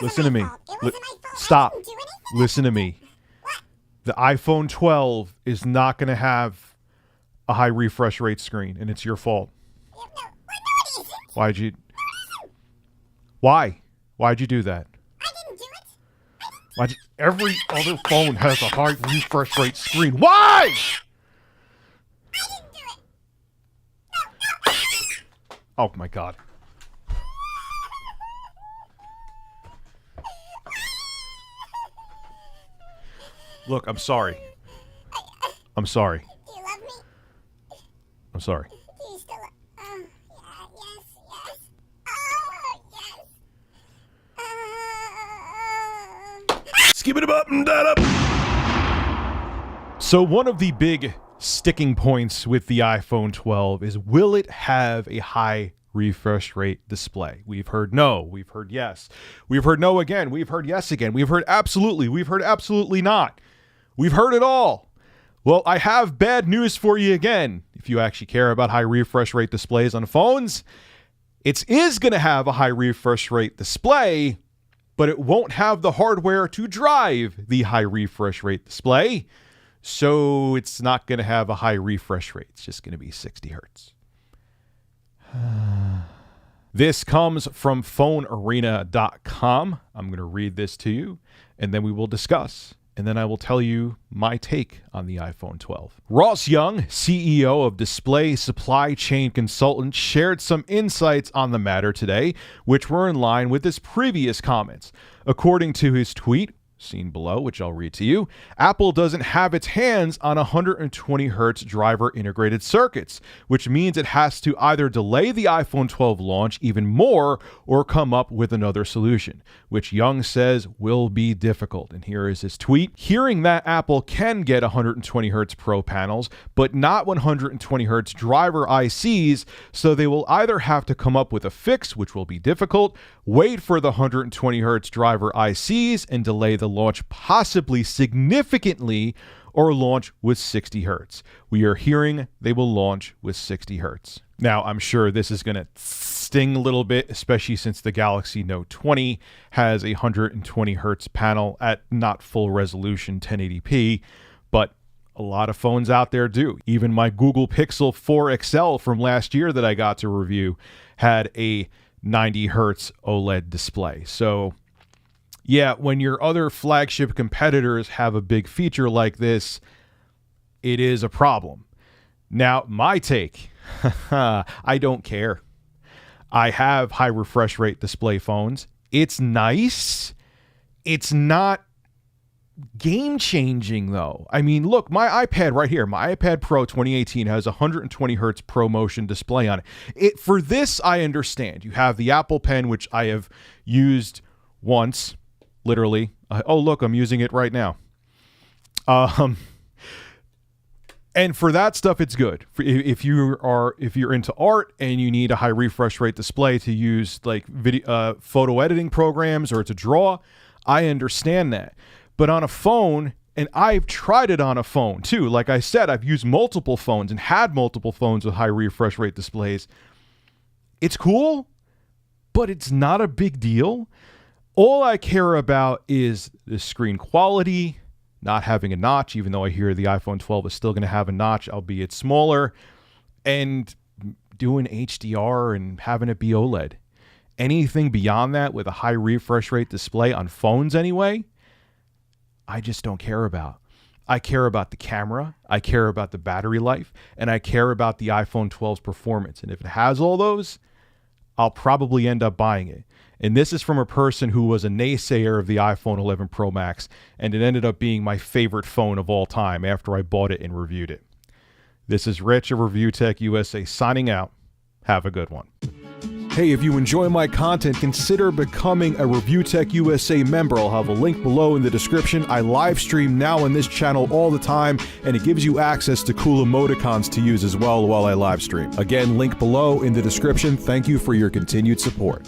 Listen to me. Stop. Listen to me. The iPhone 12 is not going to have a high refresh rate screen, and it's your fault. Why'd you... Why? Why'd you do that? Every other phone has a high refresh rate screen. Why? Oh my God. Look, I'm sorry. I'm sorry. Do you love me? I'm sorry. Do you still love... Oh, yeah, yes. Oh, yes. Skip it up and that up. So one of the big sticking points with the iPhone 12 is, will it have a high refresh rate display? We've heard no. We've heard yes. We've heard no again. We've heard yes again. We've heard absolutely. We've heard absolutely not. We've heard it all. Well, I have bad news for you again. If you actually care about high refresh rate displays on phones, it is going to have a high refresh rate display, but it won't have the hardware to drive the high refresh rate display. So it's not going to have a high refresh rate. It's just going to be 60 hertz. This comes from phonearena.com. I'm going to read this to you, and then we will discuss. And then I will tell you my take on the iPhone 12. Ross Young, CEO of Display Supply Chain Consultant, shared some insights on the matter today, which were in line with his previous comments. According to his tweet, seen below, which I'll read to you, Apple doesn't have its hands on 120 hertz driver integrated circuits, which means it has to either delay the iPhone 12 launch even more or come up with another solution, which Young says will be difficult. And here is his tweet. Hearing that Apple can get 120 hertz Pro panels, but not 120 hertz driver ICs, so they will either have to come up with a fix, which will be difficult, wait for the 120 hertz driver ICs and delay the launch possibly significantly, or launch with 60 hertz. We are hearing they will launch with 60 hertz. Now, I'm sure this is going to sting a little bit, especially since the Galaxy Note 20 has a 120 hertz panel at not full resolution 1080p, but a lot of phones out there do. Even my Google Pixel 4 XL from last year that I got to review had a 90 hertz OLED display. So yeah, when your other flagship competitors have a big feature like this, it is a problem. Now, my take, I don't care. I have high refresh rate display phones. It's nice. It's not game changing though. I mean, look, my iPad right here, my iPad Pro 2018 has 120 hertz ProMotion display on it. For this, I understand. You have the Apple Pen, which I have used once. Literally. Oh, look, I'm using it right now. And for that stuff, it's good. If you're into art and you need a high refresh rate display to use like video, photo editing programs or to draw, I understand that. But on a phone, and I've tried it on a phone too. Like I said, I've used multiple phones and had multiple phones with high refresh rate displays. It's cool, but it's not a big deal. All I care about is the screen quality, not having a notch, even though I hear the iPhone 12 is still going to have a notch, albeit smaller, and doing HDR and having it be OLED. Anything beyond that with a high refresh rate display on phones anyway, I just don't care about. I care about the camera, I care about the battery life, and I care about the iPhone 12's performance. And if it has all those, I'll probably end up buying it. And this is from a person who was a naysayer of the iPhone 11 Pro Max, and it ended up being my favorite phone of all time after I bought it and reviewed it. This is Rich of Review Tech USA signing out. Have a good one. Hey, if you enjoy my content, consider becoming a Review Tech USA member. I'll have a link below in the description. I live stream now on this channel all the time, and it gives you access to cool emoticons to use as well while I live stream. Again, link below in the description. Thank you for your continued support.